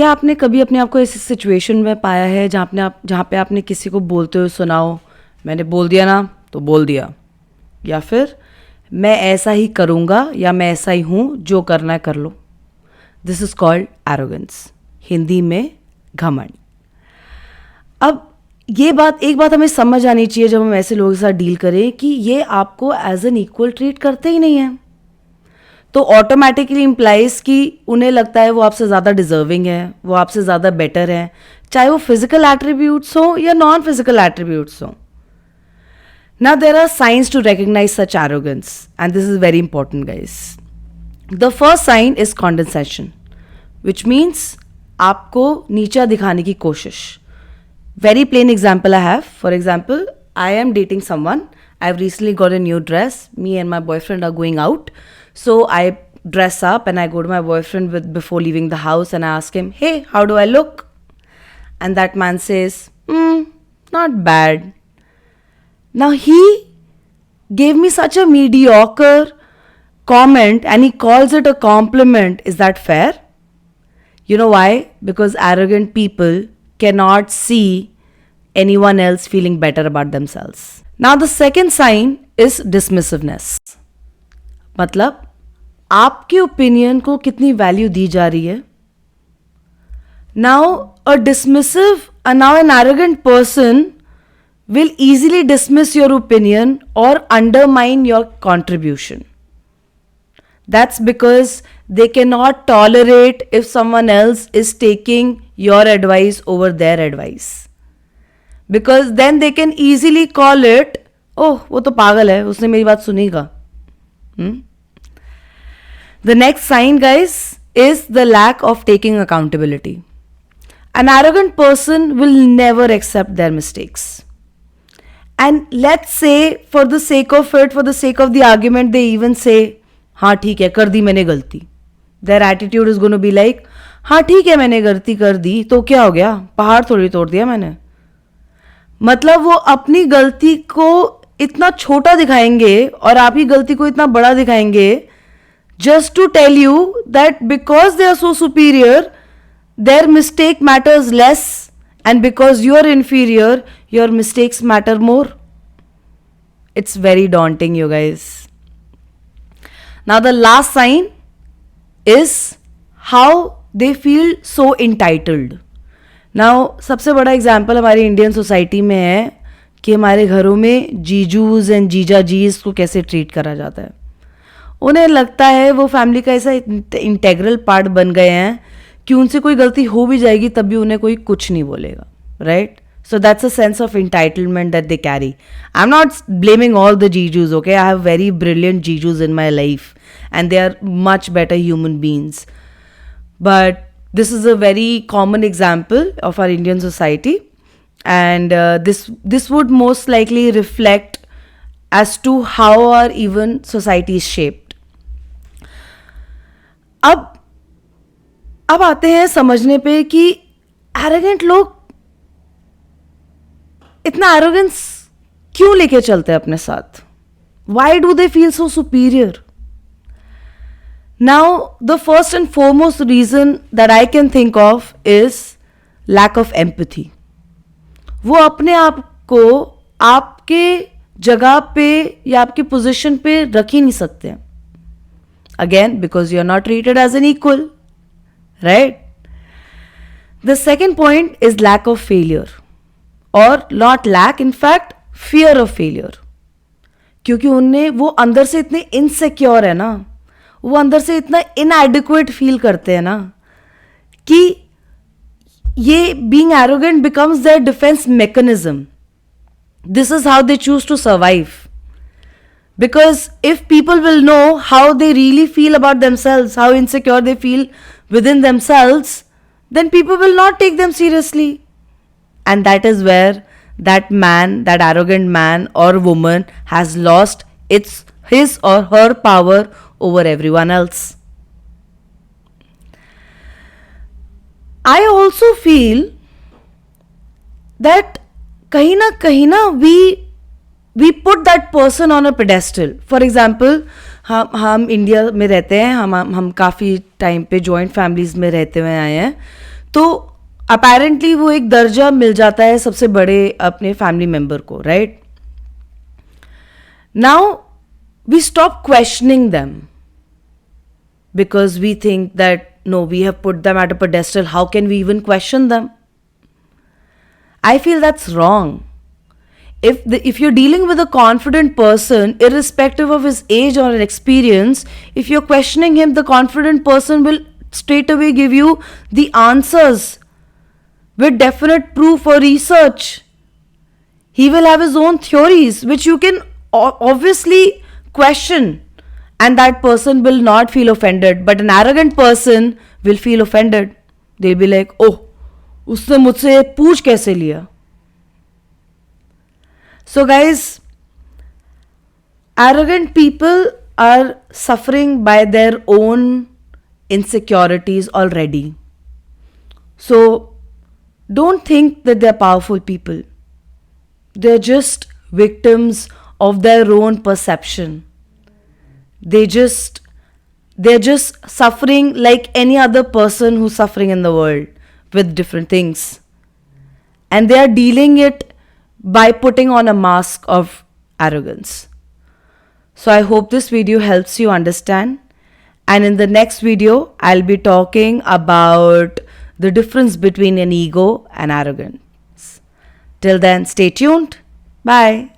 क्या आपने कभी अपने आप को ऐसी सिचुएशन में पाया है जहाँ पे आपने किसी को बोलते हुए सुना हो, मैंने बोल दिया ना तो बोल दिया, या फिर मैं ऐसा ही करूँगा या मैं ऐसा ही हूँ, जो करना है कर लो. This is called arrogance, Hindi में घमंड. अब एक बात हमें समझ आनी चाहिए जब हम ऐसे लोगों के साथ डील करें कि ये आपको एज एन इक्वल ट्रीट करते ही नहीं है. तो ऑटोमेटिकली इम्प्लाइज कि उन्हें लगता है वो आपसे ज़्यादा डिजर्विंग है, वो आपसे ज़्यादा बेटर है, चाहे वो फिजिकल एट्रीब्यूट्स हो या नॉन फिजिकल एट्रीब्यूट्स हो. Now there are signs to recognize such arrogance, and this is very important, guys. The first sign is condescension, which means आपको नीचा दिखाने की कोशिश. Very plain example I have. For example, I am dating someone. I've recently got a new dress. Me and my boyfriend are going out. So I dress up and I go to my boyfriend before leaving the house and I ask him, hey, how do I look? And that man says, not bad. Now he gave me such a mediocre comment and he calls it a compliment. Is that fair? You know why? Because arrogant people cannot see anyone else feeling better about themselves. Now the second sign is dismissiveness. मतलब आपके opinion को कितनी value दी जा रही है. Now now an arrogant person will easily dismiss your opinion or undermine your contribution. That's because they cannot tolerate if someone else is taking your advice over their advice. Because then they can easily call it, oh, वो तो पागल है, उसने मेरी बात सुनेगा. The next sign, guys, is the lack of taking accountability. An arrogant person will never accept their mistakes. And let's say for the sake of the argument, they even say, हाँ ठीक है, कर दी मैंने गलती. Their attitude is going to be like, हाँ ठीक है मैंने गलती कर दी तो क्या हो गया, पहाड़ थोड़ी तोड़ दिया मैंने. मतलब वो अपनी गलती को इतना छोटा दिखाएंगे और आपकी गलती को इतना बड़ा दिखाएंगे, just to tell you that because they are so superior, their mistake matters less. And because you are inferior, your mistakes matter more. It's very daunting, you guys. Now the last sign is how they feel so entitled. Now सबसे बड़ा example हमारी Indian society में है कि हमारे घरों में जीजूज and जीजा जीज को कैसे ट्रीट करा जाता है. उन्हें लगता है वो फैमिली का ऐसा इंटेग्रल पार्ट बन गए हैं कि उनसे कोई गलती हो भी जाएगी तब भी उन्हें कोई कुछ नहीं बोलेगा, right? So that's a sense of entitlement that they carry. I'm not blaming all the jijus, okay? I have very brilliant jijus in my life and they are much better human beings. But this is a very common example of our Indian society, and this would most likely reflect as to how our even society is shaped. अब आते हैं समझने पे कि arrogant लोग इतना arrogance क्यों लेके चलते हैं अपने साथ. Why do they feel so superior? Now, the first and foremost reason that I can think of is lack of empathy. वो अपने आप को आपके जगह पे या आपकी पोजीशन पे रख ही नहीं सकते. Again, because you are not treated as an equal. Right? The second point is lack of failure, or not lack, in fact, fear of failure. क्योंकि उन्हें वो अंदर से इतने इनसिक्योर है ना, वो अंदर से इतना inadequate फील करते हैं ना कि ये being arrogant becomes their defense mechanism. This is how they choose to survive. Because if people will know how they really feel about themselves, how insecure they feel within themselves, then people will not take them seriously. And that is where that man, that arrogant man or woman has lost his or her power over everyone else. I also feel that kahin na we put that person on a pedestal. For example, हम India में रहते हैं, हम काफ़ी time पे joint families में रहते हुए आए हैं. तो अपेरेंटली वो एक दर्जा मिल जाता है सबसे बड़े अपने फैमिली मेंबर को, right? Now we stop questioning them because we think that no, we have put them at a pedestal, how can we even question them? I feel that's wrong. If you're dealing with a confident person, irrespective of his age or experience, if you're questioning him, the confident person will straight away give you the answers with definite proof or research. He will have his own theories which you can obviously question, and that person will not feel offended. But an arrogant person will feel offended. They'll be like, oh, उसने मुझसे पूछ कैसे लिया? So guys, arrogant people are suffering by their own insecurities already. So don't think that they're powerful people. They're just victims of their own perception. They're just suffering like any other person who's suffering in the world with different things. And they are dealing it by putting on a mask of arrogance. So I hope this video helps you understand. And in the next video, I'll be talking about the difference between an ego and arrogance. Till then, stay tuned. Bye.